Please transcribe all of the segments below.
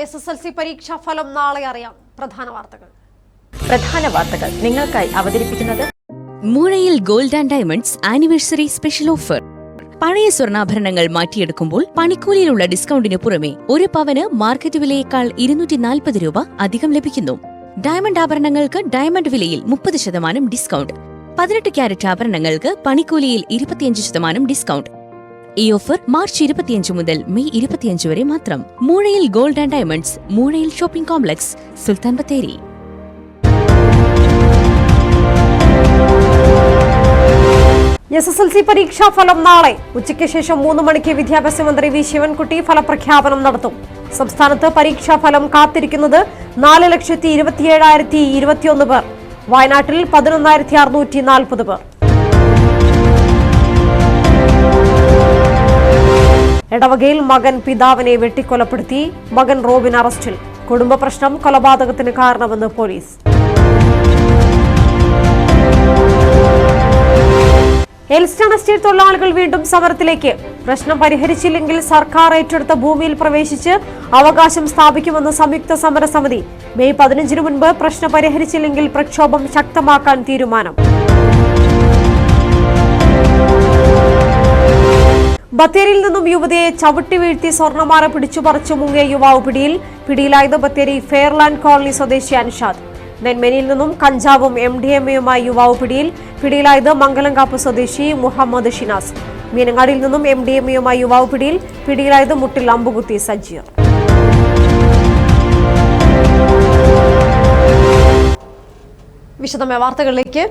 SSLC പരീക്ഷാ ഫലം നാളെ അറിയാം. പ്രധാന വാർത്തകൾ നിങ്ങൾക്കായി അവതരിപ്പിക്കുന്നത് Moozhayil gold and diamonds anniversary special offer. പഴയ സ്വർണ്ണാഭരണങ്ങൾ മാറ്റിയെടുക്കുമ്പോൾ പണിക്കൂലിയിലുള്ള ഡിസ്കൗണ്ടിന് പുറമെ 1 പവന് മാർക്കറ്റ് വിലയേക്കാൾ 240 രൂപ അധികം ലഭിക്കുന്നു. ഡയമണ്ട് ആഭരണങ്ങൾക്ക് ഡയമണ്ട് വിലയിൽ 30% ഡിസ്കൗണ്ട്. 18 ക്യാരറ്റ് ആഭരണങ്ങൾക്ക് പണിക്കൂലിയിൽ 25% ഡിസ്കൗണ്ട്. ഈ ഓഫർ മാർച്ച് 25 മുതൽ മെയ് 25 വരെ മാത്രം. Moozhayil gold and diamonds, Moozhayil shopping complex, Sultan Bathery. SSLC പരീക്ഷാ ഫലം നാളെ ഉച്ചയ്ക്ക് ശേഷം 3 മണിക്ക് വിദ്യാഭ്യാസ മന്ത്രി വി ശിവൻകുട്ടി ഫലപ്രഖ്യാപനം നടത്തും. സംസ്ഥാനത്ത് പരീക്ഷാ ഫലം കാത്തിരിക്കുന്നത് 4,27,021 പേർ. വയനാട്ടിൽ 11,640 പേർ. എടവകയിൽ മകൻ പിതാവിനെ വെട്ടിക്കൊലപ്പെടുത്തി. മകൻ റോബിൻ അറസ്റ്റിൽ. കുടുംബ പ്രശ്നം കൊലപാതകത്തിന് കാരണമെന്ന് പോലീസ്. എൽസ്റ്റൺ എസ്റ്റേറ്റ് തൊഴിലാളികൾ വീണ്ടും സമരത്തിലേക്ക്. പ്രശ്നം പരിഹരിച്ചില്ലെങ്കിൽ സർക്കാർ ഏറ്റെടുത്ത ഭൂമിയിൽ പ്രവേശിച്ച് അവകാശം സ്ഥാപിക്കുമെന്ന് സംയുക്ത സമരസമിതി. മെയ് 15 മുൻപ് പ്രശ്നം പരിഹരിച്ചില്ലെങ്കിൽ പ്രക്ഷോഭം ശക്തമാക്കാൻ തീരുമാനം. ബത്തേരിയിൽ നിന്നും യുവതിയെ ചവിട്ടി വീഴ്ത്തി സ്വർണ്ണമാല പിടിച്ചുപറിച്ചു മുങ്ങിയ യുവാവ് പിടിയിലായത് ബത്തേരി ഫെയർലാൻഡ് കോളനി സ്വദേശി അൻഷാദ്. നെന്മേനിയിൽ നിന്നും കഞ്ചാവും MDMA-യുമായി യുവാവ് പിടിയിലായത് മംഗലംകാപ്പ് സ്വദേശി മുഹമ്മദ് ഷിനാസ്. മീനങ്ങാടിയിൽ നിന്നും MDMA-യുമായി യുവാവ് പിടിയിലായത് മുട്ടിൽ അമ്പുകുത്തി സജീർ. വിശദമായ വാർത്തകളിലേക്ക്.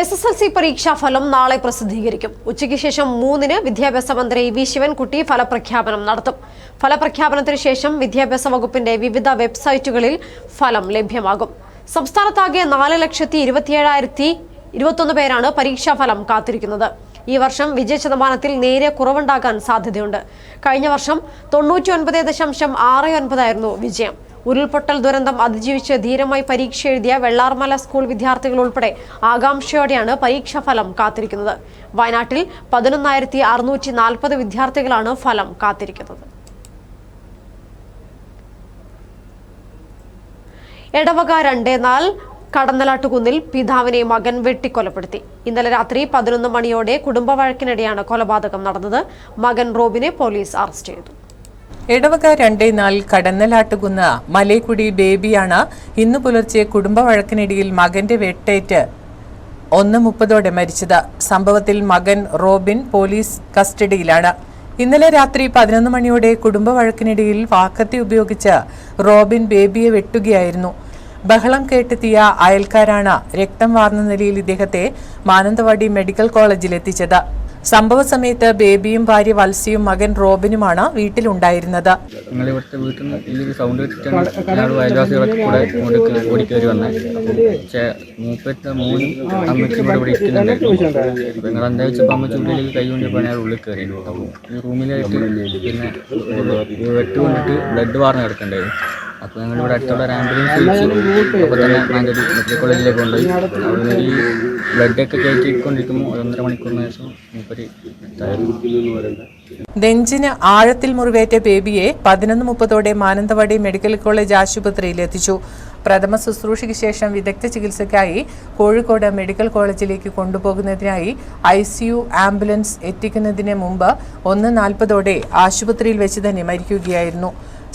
SSLC പരീക്ഷാ ഫലം നാളെ പ്രസിദ്ധീകരിക്കും. ഉച്ചയ്ക്ക് ശേഷം 3-ന് വിദ്യാഭ്യാസ മന്ത്രി വി ശിവൻകുട്ടി ഫലപ്രഖ്യാപനം നടത്തും. ഫലപ്രഖ്യാപനത്തിന് ശേഷം വിദ്യാഭ്യാസ വകുപ്പിന്റെ വിവിധ വെബ്സൈറ്റുകളിൽ ഫലം ലഭ്യമാകും. സംസ്ഥാനത്താകെ 4,27,021 പേരാണ് പരീക്ഷാഫലം കാത്തിരിക്കുന്നത്. ഈ വർഷം വിജയ ശതമാനത്തിൽ നേരിയ കുറവുണ്ടാകാൻ സാധ്യതയുണ്ട്. കഴിഞ്ഞ വർഷം 99.69 വിജയം. ഉരുൾപൊട്ടൽ ദുരന്തം അതിജീവിച്ച് ധീരമായി പരീക്ഷ എഴുതിയ വെള്ളാർമല സ്കൂൾ വിദ്യാർത്ഥികൾ ഉൾപ്പെടെ ആകാംക്ഷയോടെയാണ് പരീക്ഷാഫലം കാത്തിരിക്കുന്നത്. വയനാട്ടിൽ 11,640 വിദ്യാർത്ഥികളാണ് ഫലം കാത്തിരിക്കുന്നത്. എടവക 2-4 കടന്നലാട്ടുകുന്നിൽ പിതാവിനെ മകൻ വെട്ടിക്കൊലപ്പെടുത്തി. ഇന്നലെ രാത്രി 11 മണിയോടെ കുടുംബ വഴക്കിനിടെയാണ് കൊലപാതകം നടന്നത്. മകൻ റോബിനെ പോലീസ് അറസ്റ്റ് ചെയ്തു. എടവക 2-4 കടന്നലാട്ടുകുന്ന് മലേക്കുടി ബേബിയാണ് ഇന്നു പുലർച്ചെ കുടുംബ വഴക്കിനിടയിൽ മകന്റെ വെട്ടേറ്റ് 1:30 മരിച്ചത്. സംഭവത്തിൽ മകൻ റോബിൻ പോലീസ് കസ്റ്റഡിയിലാണ്. ഇന്നലെ രാത്രി 11 മണിയോടെ കുടുംബ വഴക്കിനിടയിൽ വാക്കത്തി ഉപയോഗിച്ച് റോബിൻ ബേബിയെ വെട്ടുകയായിരുന്നു. ബഹളം കേട്ടെത്തിയ അയൽക്കാരാണ് രക്തം വാർന്ന നിലയിൽ ഇദ്ദേഹത്തെ മാനന്തവാടി മെഡിക്കൽ കോളേജിൽ എത്തിച്ചത്. സംഭവ സമയത്ത് ബേബിയും ഭാര്യ വത്സിയും മകൻ റോബിനുമാണ് വീട്ടിലുണ്ടായിരുന്നത്. ഇവിടുത്തെ വീട്ടിൽ നിന്ന് വലിയൊരു സൗണ്ട് വെച്ചിട്ടാണ് ഞങ്ങൾ അയൽവാസികളൊക്കെ കൂടെ ഓടിക്കയറി വന്നത്. മൂന്നും അമ്മച്ചും ഇവിടെ ഇരിക്കുന്നുണ്ടായിരുന്നു. അപ്പോൾ ഞങ്ങൾ എന്താ വെച്ചപ്പോൾ അമ്മച്ചു ഉള്ളിലേക്ക് കൈ കൊണ്ടിപ്പോൾ ഞാൻ ഉള്ളിൽ കയറി. അപ്പോൾ ഈ റൂമിലായിട്ട് പിന്നെ വെട്ട് കൊണ്ടിട്ട് ബ്ലഡ് വാർന്ന് കിടക്കണ്ടായിരുന്നു. അപ്പോൾ ഞങ്ങളിവിടെ അടുത്തുള്ള ഒരു ആംബുലൻസ് വിളിച്ചു. അപ്പോൾ തന്നെ മാനന്തവാടി മെഡിക്കൽ കോളേജിലേക്ക് കൊണ്ടുപോയി. അവിടെ ഈ ബ്ലഡൊക്കെ കയറ്റിക്കൊണ്ടിരിക്കുമ്പോൾ 1.5 മണിക്കൂറിന് ശേഷം നെഞ്ചിന് ആഴത്തിൽ മുറിവേറ്റ ബേബിയെ 11:30 മാനന്തവാടി മെഡിക്കൽ കോളേജ് ആശുപത്രിയിൽ എത്തിച്ചു. പ്രഥമ ശുശ്രൂഷയ്ക്ക് ശേഷം വിദഗ്ധ ചികിത്സയ്ക്കായി കോഴിക്കോട് മെഡിക്കൽ കോളേജിലേക്ക് കൊണ്ടുപോകുന്നതിനായി ICU ആംബുലൻസ് എത്തിക്കുന്നതിന് മുമ്പ് 1:40 ആശുപത്രിയിൽ വെച്ച് തന്നെ മരിക്കുകയായിരുന്നു.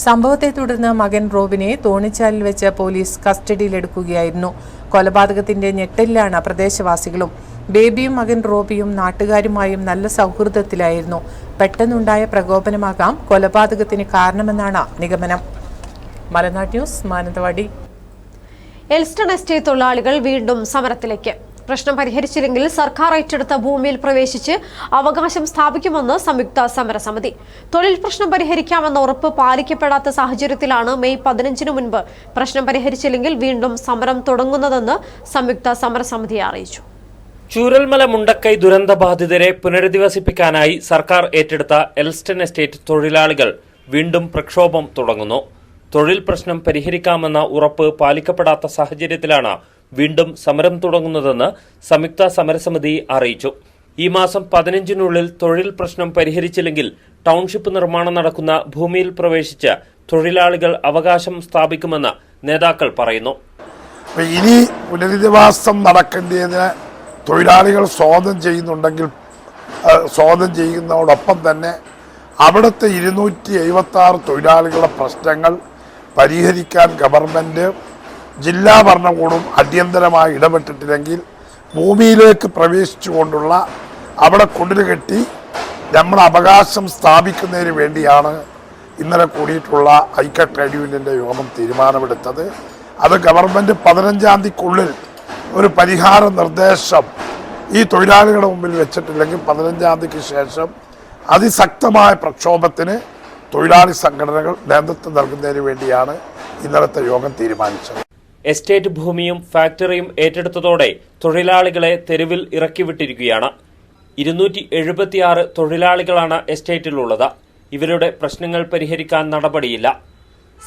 സംഭവത്തെ തുടർന്ന് മകൻ റോബിനെ തോണിച്ചാലിൽ വെച്ച് പോലീസ് കസ്റ്റഡിയിലെടുക്കുകയായിരുന്നു. കൊലപാതകത്തിന്റെ ഞെട്ടലിലാണ് പ്രദേശവാസികളും. ബേബിയും മകൻ റോബിയും നാട്ടുകാരുമായും നല്ല സൗഹൃദത്തിലായിരുന്നു. പെട്ടെന്നുണ്ടായ പ്രകോപനമാകാം കൊലപാതകത്തിന് കാരണമെന്നാണ് നിഗമനം. മലനാട് ന്യൂസ്, മാനന്തവാടി. എൽസ്റ്റൺ എസ്റ്റേറ്റ് തൊഴിലാളികൾ വീണ്ടും സമരത്തിലേക്ക്. പ്രശ്നം പരിഹരിച്ചില്ലെങ്കിൽ സർക്കാർ ഏറ്റെടുത്ത ഭൂമിയിൽ പ്രവേശിച്ച് അവകാശം സ്ഥാപിക്കുമെന്ന് സംയുക്ത സമരസമിതി. തൊഴിൽ പ്രശ്നം പരിഹരിക്കാമെന്ന ഉറപ്പ് പാലിക്കപ്പെടാത്ത സാഹചര്യത്തിലാണ് മെയ് 15 മുൻപ് പ്രശ്നം പരിഹരിച്ചില്ലെങ്കിൽ വീണ്ടും സമരം തുടങ്ങുന്നതെന്ന് സംയുക്ത സമരസമിതി അറിയിച്ചു. ചൂരൽമല മുണ്ടക്കൈ ദുരന്തബാധിതരെ പുനരധിവസിപ്പിക്കാനായി സർക്കാർ ഏറ്റെടുത്ത എൽസ്റ്റൺ എസ്റ്റേറ്റ് തൊഴിലാളികൾ വീണ്ടും പ്രക്ഷോഭം തുടങ്ങുന്നു. തൊഴിൽ പ്രശ്നം പരിഹരിക്കാമെന്ന ഉറപ്പ് പാലിക്കപ്പെടാത്ത സാഹചര്യത്തിലാണ് വീണ്ടും സമരം തുടങ്ങുന്നതെന്ന് സംയുക്ത സമരസമിതി അറിയിച്ചു. ഈ മാസം 15-നുള്ളിൽ തൊഴിൽ പ്രശ്നം പരിഹരിച്ചില്ലെങ്കിൽ ടൗൺഷിപ്പ് നിർമ്മാണം നടക്കുന്ന ഭൂമിയിൽ പ്രവേശിച്ച് തൊഴിലാളികൾ അവകാശം സ്ഥാപിക്കുമെന്ന് നേതാക്കൾ പറയുന്നു. ഇനി പുനരധിവാസം നടക്കേണ്ടതിന് തൊഴിലാളികൾ സ്വാഗതം ചെയ്യുന്നതോടൊപ്പം തന്നെ അവിടുത്തെ 276 തൊഴിലാളികളുടെ പ്രശ്നങ്ങൾ പരിഹരിക്കാൻ ഗവൺമെൻറ് ജില്ലാ ഭരണകൂടം അടിയന്തരമായി ഇടപെട്ടിട്ടില്ലെങ്കിൽ ഭൂമിയിലേക്ക് പ്രവേശിച്ചുകൊണ്ടുള്ള അവിടെ കുടിലുകെട്ടി നമ്മുടെ അവകാശം സ്ഥാപിക്കുന്നതിന് വേണ്ടിയാണ് ഇന്നലെ കൂടിയിട്ടുള്ള ഐക്യ ട്രേഡ് യൂണിയൻ്റെ യോഗം തീരുമാനമെടുത്തത്. അത് ഗവൺമെൻറ് 15-ാം തീയതിക്കുള്ളിൽ ഒരു പരിഹാര നിർദ്ദേശം ഈ തൊഴിലാളികളുടെ മുമ്പിൽ വെച്ചിട്ടില്ലെങ്കിൽ 15-ാം തീയതിക്ക് ശേഷം അതിശക്തമായ പ്രക്ഷോഭത്തിന് തൊഴിലാളി സംഘടനകൾ നേതൃത്വം നൽകുന്നതിന് വേണ്ടിയാണ് ഇന്നലത്തെ യോഗം തീരുമാനിച്ചത്. എസ്റ്റേറ്റ് ഭൂമിയും ഫാക്ടറിയും ഏറ്റെടുത്തതോടെ തൊഴിലാളികളെ തെരുവിൽ ഇറക്കിവിട്ടിരിക്കുകയാണ്. 276 തൊഴിലാളികളാണ് എസ്റ്റേറ്റിലുള്ളത്. ഇവരുടെ പ്രശ്നങ്ങൾ പരിഹരിക്കാൻ നടപടിയില്ല.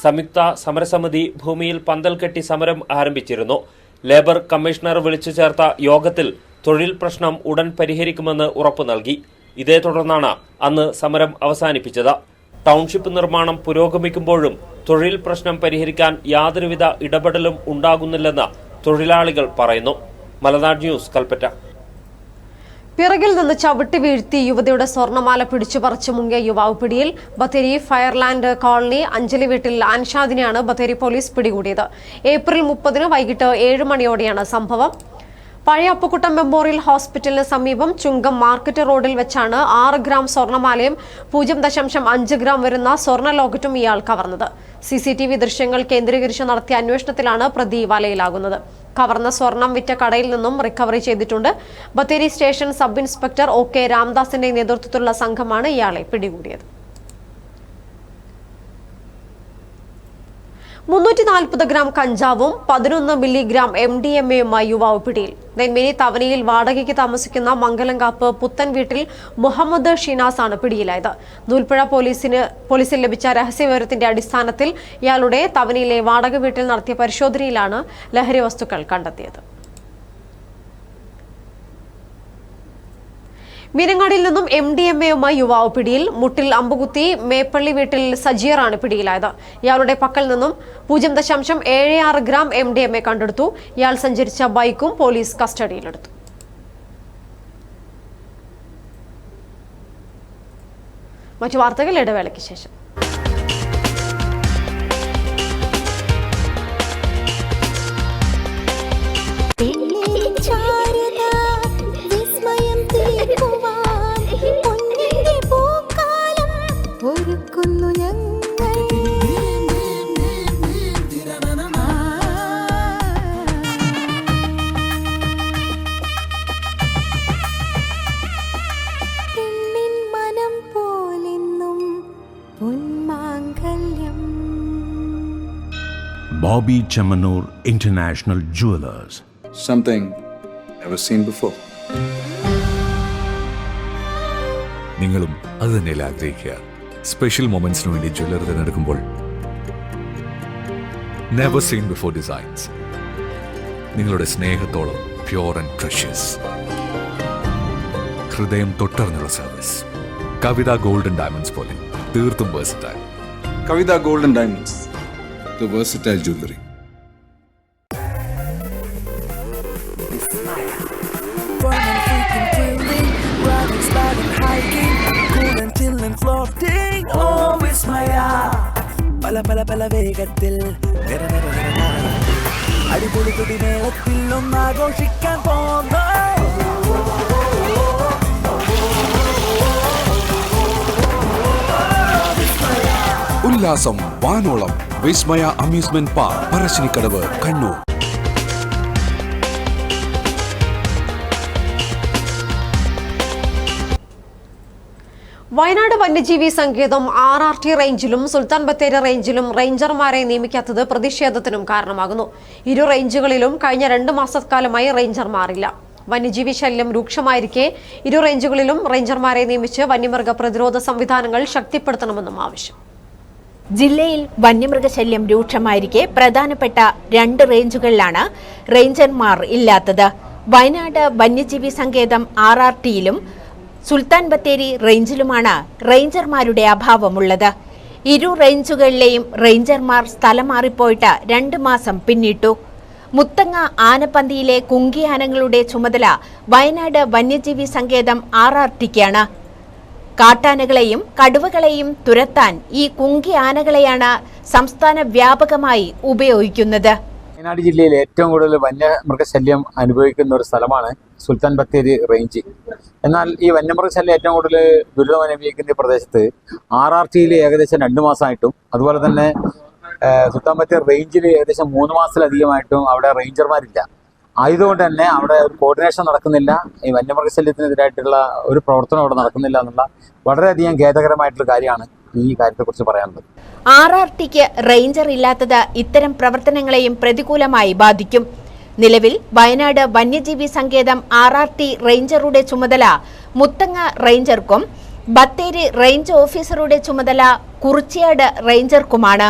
സംയുക്ത സമരസമിതി ഭൂമിയിൽ പന്തൽ കെട്ടി സമരം ആരംഭിച്ചിരുന്നു. ലേബർ കമ്മീഷണർ വിളിച്ചു ചേർത്ത യോഗത്തിൽ തൊഴിൽ പ്രശ്നം ഉടൻ പരിഹരിക്കുമെന്ന് ഉറപ്പു നൽകി. ഇതേ തുടർന്നാണ് അന്ന് സമരം അവസാനിപ്പിച്ചത്. ടൗൺഷിപ്പ് നിർമ്മാണം പുരോഗമിക്കുമ്പോഴും തൊഴിൽ പ്രശ്നം പരിഹരിക്കാൻ യാതൊരുവിധ ഇടപെടലും ഉണ്ടാകുന്നില്ലെന്ന് തൊഴിലാളികൾ പറയുന്നു. മലനാട് ന്യൂസ്, കൽപ്പറ്റ. പിറകിൽ നിന്ന് ചവിട്ടി വീഴ്ത്തി യുവതിയുടെ സ്വർണ്ണമാല പിടിച്ചുപറിച്ച് മുങ്ങിയ യുവാവ് പിടിയിൽ. ബത്തേരി ഫയർലാൻഡ് കോളനി അഞ്ജലി വീട്ടിൽ അൻഷാദിനെയാണ് ബത്തേരി പോലീസ് പിടികൂടിയത്. ഏപ്രിൽ 30 വൈകിട്ട് 7 മണിയോടെയാണ് സംഭവം. പഴയ അപ്പുക്കുട്ടൻ മെമ്മോറിയൽ ഹോസ്പിറ്റലിന് സമീപം ചുങ്കം മാർക്കറ്റ് റോഡിൽ വെച്ചാണ് 6 ഗ്രാം സ്വർണ്ണമാലയും 0.5 ഗ്രാം വരുന്ന സ്വർണ്ണ ലോക്കറ്റും ഇയാൾ കവർന്നത്. CCTV ദൃശ്യങ്ങൾ കേന്ദ്രീകരിച്ച് നടത്തിയ അന്വേഷണത്തിലാണ് പ്രതി വലയിലാകുന്നത്. കവർന്ന സ്വർണം വിറ്റ കടയിൽ നിന്നും റിക്കവറി ചെയ്തിട്ടുണ്ട്. Bathery station sub inspector OK രാംദാസിന്റെ നേതൃത്വത്തിലുള്ള സംഘമാണ് ഇയാളെ പിടികൂടിയത്. 340 ഗ്രാം കഞ്ചാവും 11 മില്ലിഗ്രാം MDMA-യുമായി യുവാവ് പിടിയിൽ. നെന്മേനി തവനയിൽ വാടകയ്ക്ക് താമസിക്കുന്ന മംഗലംകാപ്പ് പുത്തൻ വീട്ടിൽ മുഹമ്മദ് ഷിനാസ് ആണ് പിടിയിലായത്. നൂൽപ്പുഴ പോലീസിൽ ലഭിച്ച രഹസ്യവിവരത്തിന്റെ അടിസ്ഥാനത്തിൽ ഇയാളുടെ തവനയിലെ വാടക വീട്ടിൽ നടത്തിയ പരിശോധനയിലാണ് ലഹരി വസ്തുക്കൾ കണ്ടെത്തിയത്. മീനങ്ങാടിയിൽ നിന്നും MDMA-യുമായി യുവാവ് പിടിയിൽ. മുട്ടിൽ അമ്പുകുത്തി മേപ്പള്ളി വീട്ടിൽ സജീറാണ് പിടിയിലായത്. ഇയാളുടെ പക്കൽ നിന്നും 0.76 ഗ്രാം MDMA കണ്ടെടുത്തു. ഇയാൾ സഞ്ചരിച്ച ബൈക്കും പോലീസ് കസ്റ്റഡിയിലെടുത്തു. മറ്റു വാർത്തകൾ ഇടവേളയ്ക്ക് ശേഷം. Bobby Chamanur International Jewelers. Something never seen before. നിങ്ങളും അത് തന്നെയല്ലേ ആഗ്രഹിക്കുക? സ്പെഷ്യൽ മൊമെന്റ്സിന് വേണ്ടി ജ്വല്ലറി തിരഞ്ഞെടുക്കുമ്പോൾ നെവർ സീൻ ബിഫോർ ഡിസൈൻസ്. നിങ്ങളുടെ സ്നേഹത്തോളം പ്യോർ ആൻഡ് പ്രഷ്യസ്, ഹൃദയം തൊട്ടറിഞ്ഞുള്ള സർവീസ്. കവിത ഗോൾഡൻ ഡയമണ്ട്സ് പോലെ തീർത്തും versatile. Kavitha golden diamonds, the versatile jewelry. പല വേഗത്തിൽ അടിപൊളി തുടിമേളത്തിൽ ഒന്നാഘോഷിക്കാൻ പോകുന്നു. ഉല്ലാസം വാനോളം. വിസ്മയ അമ്യൂസ്മെന്റ് പാർക്ക്, പറശ്ശിനിക്കടവ്, കണ്ണൂർ. വയനാട് വന്യജീവി സങ്കേതം RRT റേഞ്ചിലും സുൽത്താൻ ബത്തേരി റേഞ്ചിലും റേഞ്ചർമാരെ നിയമിക്കാത്തത് പ്രതിഷേധത്തിനും കാരണമാകുന്നു. ഇരു റേഞ്ചുകളിലും കഴിഞ്ഞ 2 മാസക്കാലമായി റേഞ്ചർമാരില്ല. വന്യജീവി ശല്യം രൂക്ഷമായിരിക്കെ ഇരു റേഞ്ചുകളിലും റേഞ്ചർമാരെ നിയമിച്ച് വന്യമൃഗ പ്രതിരോധ സംവിധാനങ്ങൾ ശക്തിപ്പെടുത്തണമെന്നും ആവശ്യം. ജില്ലയിൽ വന്യമൃഗശല്യം രൂക്ഷമായിരിക്കെ പ്രധാനപ്പെട്ട 2 റേഞ്ചുകളിലാണ് റേഞ്ചർമാർ ഇല്ലാത്തത്. വയനാട് വന്യജീവി സങ്കേതം RRTയിലും സുൽത്താൻ ബത്തേരി റേഞ്ചിലുമാണ് റേഞ്ചർമാരുടെ അഭാവമുള്ളത്. ഇരു റേഞ്ചുകളിലെയും റേഞ്ചർമാർ സ്ഥലം മാറിപ്പോയിട്ട് 2 മാസം പിന്നിട്ടു. മുത്തങ്ങ ആനപ്പന്തിയിലെ കുങ്കി ആനകളുടെ ചുമതല വയനാട് വന്യജീവി സങ്കേതം RRTക്കാണ്. കാട്ടാനകളെയും കടുവകളെയും തുരത്താൻ ഈ കുങ്കി ആനകളെയാണ് സംസ്ഥാന വ്യാപകമായി ഉപയോഗിക്കുന്നത്. വയനാട് ജില്ലയിൽ ഏറ്റവും കൂടുതൽ വന്യമൃഗശല്യം അനുഭവിക്കുന്ന ഒരു സ്ഥലമാണ് സുൽത്താൻ ബത്തേരി റേഞ്ച്. എന്നാൽ ഈ വന്യമൃഗശല്യം ഏറ്റവും കൂടുതൽ ദുരിതം അനുഭവിക്കുന്ന ഈ പ്രദേശത്ത് RRTയിൽ ഏകദേശം 2 മാസമായിട്ടും അതുപോലെ തന്നെ സുൽത്താൻ ബത്തേരി റേഞ്ചിൽ ഏകദേശം 3 മാസത്തിലധികമായിട്ടും അവിടെ റേഞ്ചർമാരില്ല. ആയതുകൊണ്ട് തന്നെ അവിടെ ഒരു കോർഡിനേഷൻ നടക്കുന്നില്ല. ഈ വന്യമൃഗശല്യത്തിനെതിരായിട്ടുള്ള ഒരു പ്രവർത്തനം അവിടെ നടക്കുന്നില്ല എന്നുള്ള വളരെയധികം ഖേദകരമായിട്ടുള്ള കാര്യമാണ് ഈ കാര്യത്തെക്കുറിച്ച് പറയാനുള്ളത്. RRTക്ക് റേഞ്ചർ ഇല്ലാത്തത് ഇത്തരം പ്രവർത്തനങ്ങളെയും പ്രതികൂലമായി ബാധിക്കും. നിലവിൽ വയനാട് വന്യജീവി സങ്കേതം RRT റേഞ്ചറുടെ ചുമതല മുത്തങ്ങ റേഞ്ചർക്കും ബത്തേരി റേഞ്ച് ഓഫീസറുടെ ചുമതല കുറിച്യാട് റേഞ്ചർക്കുമാണ്.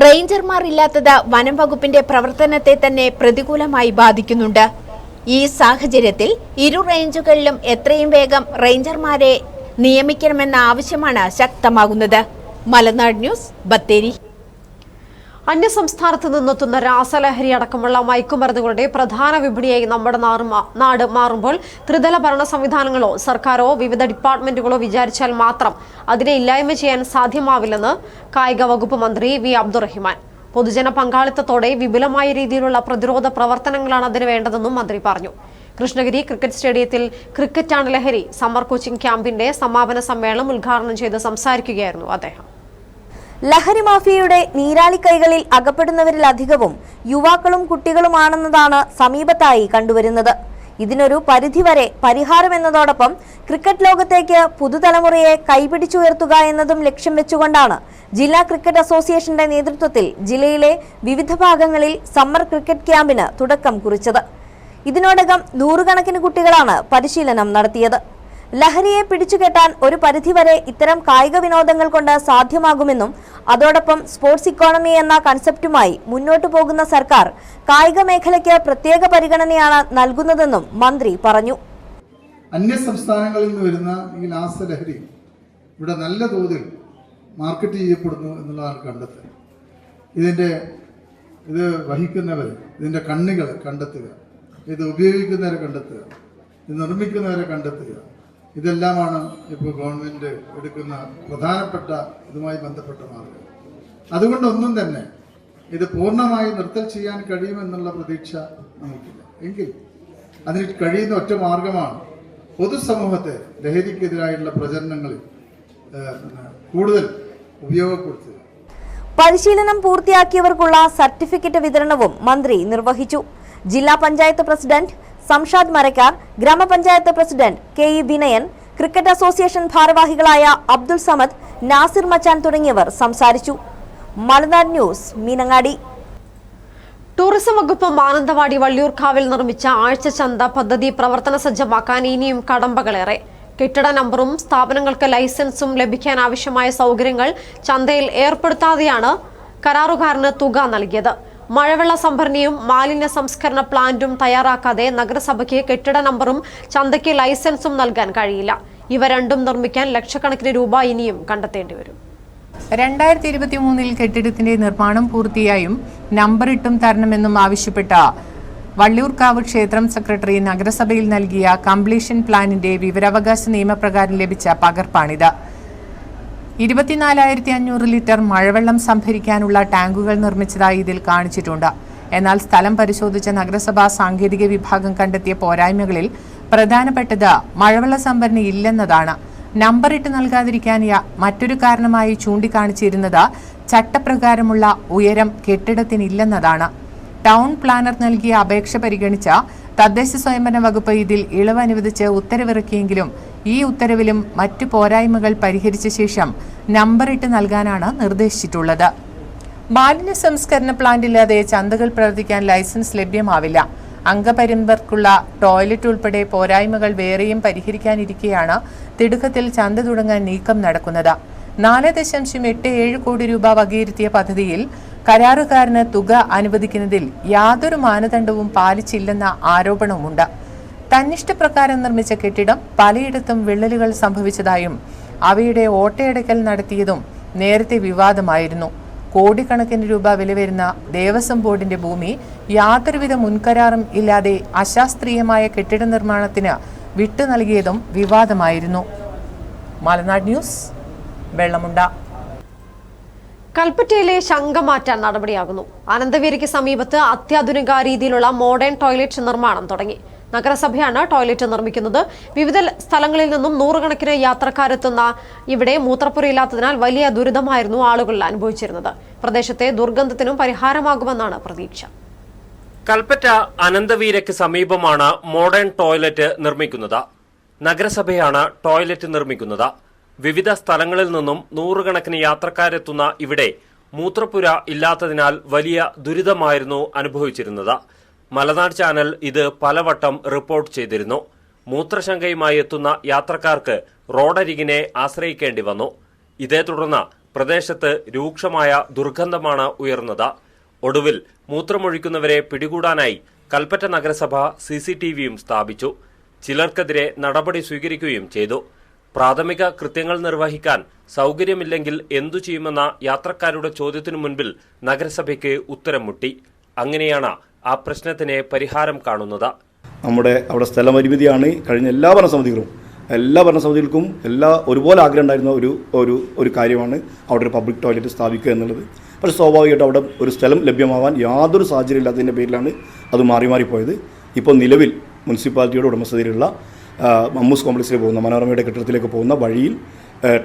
റേഞ്ചർമാർ ഇല്ലാത്തത് വനം വകുപ്പിന്റെ പ്രവർത്തനത്തെ തന്നെ പ്രതികൂലമായി ബാധിക്കുന്നുണ്ട്. ഈ സാഹചര്യത്തിൽ ഇരു റേഞ്ചുകളിലും എത്രയും വേഗം റേഞ്ചർമാരെ നിയമിക്കണമെന്ന ആവശ്യമാണ് ശക്തമാകുന്നത്. മലനാട് ന്യൂസ്, ബത്തേരി. അന്യസംസ്ഥാനത്ത് നിന്നെത്തുന്ന രാസലഹരി അടക്കമുള്ള മയക്കുമരുന്നുകളുടെ പ്രധാന വിപണിയായി നമ്മുടെ നാട് മാറുമ്പോൾ ത്രിതല ഭരണ സംവിധാനങ്ങളോ സർക്കാരോ വിവിധ ഡിപ്പാർട്ട്മെന്റുകളോ വിചാരിച്ചാൽ മാത്രം അതിനെ ഇല്ലായ്മ ചെയ്യാൻ സാധ്യമാവില്ലെന്ന് കായിക വകുപ്പ് മന്ത്രി വി അബ്ദുറഹിമാൻ. പൊതുജന പങ്കാളിത്തത്തോടെ വിപുലമായ രീതിയിലുള്ള പ്രതിരോധ പ്രവർത്തനങ്ങളാണ് അതിന് വേണ്ടതെന്നും മന്ത്രി പറഞ്ഞു. കൃഷ്ണഗിരി ക്രിക്കറ്റ് സ്റ്റേഡിയത്തിൽ ക്രിക്കറ്റാണ് ലഹരി സമ്മർ കോച്ചിംഗ് ക്യാമ്പിന്റെ സമാപന സമ്മേളനം ഉദ്ഘാടനം ചെയ്ത് സംസാരിക്കുകയായിരുന്നു അദ്ദേഹം. ലഹരി മാഫിയയുടെ നീരാളി കൈകളിൽ അകപ്പെടുന്നവരിലധികവും യുവാക്കളും കുട്ടികളുമാണെന്നതാണ് സമീപത്തായി കണ്ടുവരുന്നത്. ഇതിനൊരു പരിധിവരെ പരിഹാരമെന്നതോടൊപ്പം ക്രിക്കറ്റ് ലോകത്തേക്ക് പുതുതലമുറയെ കൈപിടിച്ചുയർത്തുക എന്നതും ലക്ഷ്യം വെച്ചുകൊണ്ടാണ് ജില്ലാ ക്രിക്കറ്റ് അസോസിയേഷന്റെ നേതൃത്വത്തിൽ ജില്ലയിലെ വിവിധ ഭാഗങ്ങളിൽ സമ്മർ ക്രിക്കറ്റ് ക്യാമ്പിന് തുടക്കം കുറിച്ചത്. ഇതിനോടകം 100 കണക്കിന് കുട്ടികളാണ് പരിശീലനം നടത്തിയത്. ലഹരിയെ പിടിച്ചുകെട്ടാൻ ഒരു പരിധിവരെ ഇത്തരം കായിക വിനോദങ്ങൾ കൊണ്ട് സാധ്യമാകുമെന്നും അതോടൊപ്പം സ്പോർട്സ് ഇക്കോണമി എന്ന കൺസെപ്റ്റുമായി മുന്നോട്ടു പോകുന്ന സർക്കാർ കായിക മേഖലയ്ക്ക് പ്രത്യേക പരിഗണനയാണ് നൽകുന്നതെന്നും മന്ത്രി പറഞ്ഞു. അന്യ സംസ്ഥാനങ്ങളിൽ നിന്ന് വരുന്ന ഈ രാസലഹരി ഇവിടെ നല്ല തോതിൽ മാർക്കറ്റ് ചെയ്യപ്പെടുന്നു എന്നുള്ളതാണ് കണ്ടെത്തുക. ഇത് വഹിക്കുന്നവർ, ഇതിൻ്റെ കണ്ണികൾ കണ്ടെത്തുക, ഇത് ഉപയോഗിക്കുന്നവരെ കണ്ടെത്തുക, ഇത് നിർമ്മിക്കുന്നവരെ കണ്ടെത്തുക, ഇതെല്ലാമാണ് ഇപ്പോൾ ഗവൺമെൻറ് എടുക്കുന്ന പ്രധാനപ്പെട്ട ഇതുമായി ബന്ധപ്പെട്ട മാർഗം. അതുകൊണ്ടൊന്നും തന്നെ ഇത് പൂർണ്ണമായി നിർത്തൽ ചെയ്യാൻ കഴിയുമെന്നുള്ള പ്രതീക്ഷ നമുക്കില്ല. എങ്കിൽ അതിന് കഴിയുന്ന ഒറ്റ മാർഗമാണ് പൊതുസമൂഹത്തെ ലഹരിക്കെതിരായുള്ള പ്രചരണങ്ങളിൽ കൂടുതൽ ഉപയോഗപ്പെടുത്തുക. പരിശീലനം പൂർത്തിയാക്കിയവർക്കുള്ള സർട്ടിഫിക്കറ്റ് വിതരണവും മന്ത്രി നിർവഹിച്ചു. ജില്ലാ പഞ്ചായത്ത് പ്രസിഡന്റ് സംഷാദ് മരക്കാർ, ഗ്രാമപഞ്ചായത്ത് president KE Vinayan, cricket association ഭാരവാഹികളായ അബ്ദുൾ സമദ്, നാസിർ മച്ചാൻ തുടങ്ങിയവർ സംസാരിച്ചു. മലനാട് ന്യൂസ്, മീനങ്ങാടി. ടൂറിസം വകുപ്പ് മാനന്തവാടി വള്ളിയൂർക്കാവിൽ നിർമ്മിച്ച ആഴ്ചച്ചന്ത പദ്ധതി പ്രവർത്തന സജ്ജമാക്കാൻ ഇനിയും കടമ്പകളേറെ. കെട്ടിട നമ്പറും സ്ഥാപനങ്ങൾക്ക് ലൈസൻസും ലഭിക്കാൻ ആവശ്യമായ സൗകര്യങ്ങൾ ചന്തയിൽ ഏർപ്പെടുത്താതെയാണ് കരാറുകാരന് തുക നൽകിയത്. മഴവെള്ള സംഭരണിയും മാലിന്യ സംസ്കരണ പ്ലാന്റും തയ്യാറാക്കാതെ നഗരസഭയ്ക്ക് കെട്ടിട നമ്പറും ചന്തയ്ക്ക് ലൈസൻസും നൽകാൻ കഴിയില്ല. ഇവ രണ്ടും നിർമ്മിക്കാൻ ലക്ഷക്കണക്കിന് രൂപ ഇനിയും കണ്ടെത്തേണ്ടി വരും. 2023 കെട്ടിടത്തിന്റെ നിർമ്മാണം പൂർത്തിയായും നമ്പറിട്ടും തരണമെന്നും ആവശ്യപ്പെട്ട വള്ളിയൂർക്കാവ് ക്ഷേത്രം സെക്രട്ടറി നഗരസഭയിൽ നൽകിയ കംപ്ലീഷൻ പ്ലാനിന്റെ വിവരാവകാശ നിയമപ്രകാരം ലഭിച്ച പകർപ്പാണിത്. 24,500 ലിറ്റർ മഴവെള്ളം സംഭരിക്കാനുള്ള ടാങ്കുകൾ നിർമ്മിച്ചതായി ഇതിൽ കാണിച്ചിട്ടുണ്ട്. എന്നാൽ സ്ഥലം പരിശോധിച്ച നഗരസഭാ സാങ്കേതിക വിഭാഗം കണ്ടെത്തിയ പോരായ്മകളിൽ പ്രധാനപ്പെട്ടത് മഴവെള്ള സംഭരണി ഇല്ലെന്നതാണ്. നമ്പറിട്ട് നൽകാതിരിക്കാൻ മറ്റൊരു കാരണമായി ചൂണ്ടിക്കാണിച്ചിരുന്നത് ചട്ടപ്രകാരമുള്ള ഉയരം കെട്ടിടത്തിനില്ലെന്നതാണ്. ടൗൺ പ്ലാനർ നൽകിയ അപേക്ഷ പരിഗണിച്ച തദ്ദേശ സ്വയംഭരണ വകുപ്പ് ഇതിൽ ഇളവ് അനുവദിച്ച് ഉത്തരവിറക്കിയെങ്കിലും ഈ ഉത്തരവിലും മറ്റു പോരായ്മകൾ പരിഹരിച്ച ശേഷം നമ്പറിട്ട് നൽകാനാണ് നിർദ്ദേശിച്ചിട്ടുള്ളത്. മാലിന്യ സംസ്കരണ പ്ലാന്റില്ലാതെ ചന്തകൾ പ്രവർത്തിക്കാൻ ലൈസൻസ് ലഭ്യമാവില്ല. അംഗപരിമിതർക്കുള്ള ടോയ്ലറ്റ് ഉൾപ്പെടെ പോരായ്മകൾ വേറെയും പരിഹരിക്കാനിരിക്കെയാണ് തിടുക്കത്തിൽ ചന്ത തുടങ്ങാൻ നീക്കം നടക്കുന്നത്. 4.87 കോടി രൂപ വകയിരുത്തിയ പദ്ധതിയിൽ കരാറുകാരന് തുക അനുവദിക്കുന്നതിൽ യാതൊരു മാനദണ്ഡവും പാലിച്ചില്ലെന്ന ആരോപണവുമുണ്ട്. തന്നിഷ്ടപ്രകാരം നിർമ്മിച്ച കെട്ടിടം പലയിടത്തും വിള്ളലുകൾ സംഭവിച്ചതായും അവയുടെ ഓട്ടയടക്കൽ നടത്തിയതും നേരത്തെ വിവാദമായിരുന്നു. കോടിക്കണക്കിന് രൂപ വില വരുന്ന ദേവസ്വം ബോർഡിന്റെ ഭൂമി യാതൊരുവിധ മുൻകരാറും ഇല്ലാതെ അശാസ്ത്രീയമായ കെട്ടിട നിർമ്മാണത്തിന് വിട്ടു നൽകിയതും വിവാദമായിരുന്നു. മലനാട് ന്യൂസ്, വെള്ളമുണ്ട. കൽപ്പറ്റയിലെ ശങ്ക മാറ്റാൻ നടപടിയാകുന്നു. അനന്തവീരയ്ക്ക് സമീപത്ത് അത്യാധുനിക രീതിയിലുള്ള മോഡേൺ ടോയ്ലറ്റ് നിർമ്മാണം തുടങ്ങി. നഗരസഭയാണ് ടോയ്ലറ്റ് നിർമ്മിക്കുന്നത്. വിവിധ സ്ഥലങ്ങളിൽ നിന്നും നൂറുകണക്കിന് യാത്രക്കാരെത്തുന്ന ഇവിടെ മൂത്രപ്പുരയില്ലാത്തതിനാൽ വലിയ ദുരിതമായിരുന്നു ആളുകൾ അനുഭവിച്ചിരുന്നത്. പ്രദേശത്തെ ദുർഗന്ധത്തിനും പരിഹാരമാകുമെന്നാണ് പ്രതീക്ഷ. കൽപ്പറ്റ അനന്തവീരയ്ക്ക് സമീപമാണ് മോഡേൺ ടോയ്ലറ്റ് നിർമ്മിക്കുന്നത്. നഗരസഭയാണ് ടോയ്ലറ്റ് നിർമ്മിക്കുന്നത്. വിവിധ സ്ഥലങ്ങളിൽ നിന്നും നൂറുകണക്കിന് യാത്രക്കാരെത്തുന്ന ഇവിടെ മൂത്രപ്പുര ഇല്ലാത്തതിനാൽ വലിയ ദുരിതമായിരുന്നു അനുഭവിച്ചിരുന്നത്. മലനാട് ചാനൽ ഇത് പലവട്ടം റിപ്പോർട്ട് ചെയ്തിരുന്നു. മൂത്രശങ്കയുമായി എത്തുന്ന യാത്രക്കാർക്ക് റോഡരികിനെ ആശ്രയിക്കേണ്ടി വന്നു. ഇതേ തുടർന്ന് പ്രദേശത്ത് രൂക്ഷമായ ദുർഗന്ധമാണ് ഉയർന്നത്. ഒടുവിൽ മൂത്രമൊഴിക്കുന്നവരെ പിടികൂടാനായി കൽപ്പറ്റ നഗരസഭ CCTVയും സ്ഥാപിച്ചു. ചിലർക്കെതിരെ നടപടി സ്വീകരിക്കുകയും ചെയ്തു. പ്രാഥമിക കൃത്യങ്ങൾ നിർവഹിക്കാൻ സൗകര്യമില്ലെങ്കിൽ എന്തു ചെയ്യുമെന്ന യാത്രക്കാരുടെ ചോദ്യത്തിനു മുൻപിൽ നഗരസഭയ്ക്ക് ഉത്തരം മുട്ടി. അങ്ങനെയാണ് ആ പ്രശ്നത്തിന് പരിഹാരം കാണുന്നത്. അവിടെ സ്ഥലപരിമിതിയാണ്. കഴിഞ്ഞ എല്ലാ ഭരണസമിതികൾക്കും ഒരുപോലെ ആഗ്രഹം ഉണ്ടായിരുന്ന ഒരു കാര്യമാണ് അവിടെ ഒരു പബ്ലിക് ടോയ്ലറ്റ് സ്ഥാപിക്കുക എന്നുള്ളത്. പക്ഷേ സ്വാഭാവികമായിട്ട് അവിടെ ഒരു സ്ഥലം ലഭ്യമാവാൻ യാതൊരു സാഹചര്യം ഇല്ലാത്തതിൻ്റെ പേരിലാണ് അത് മാറിപ്പോയത്. ഇപ്പോൾ നിലവിൽ മുനിസിപ്പാലിറ്റിയുടെ ഉടമസ്ഥതയിലുള്ള മമ്മൂസ് കോംപ്ലക്സിലേക്ക് പോകുന്ന മനോരമയുടെ കെട്ടിടത്തിലേക്ക് പോകുന്ന വഴിയിൽ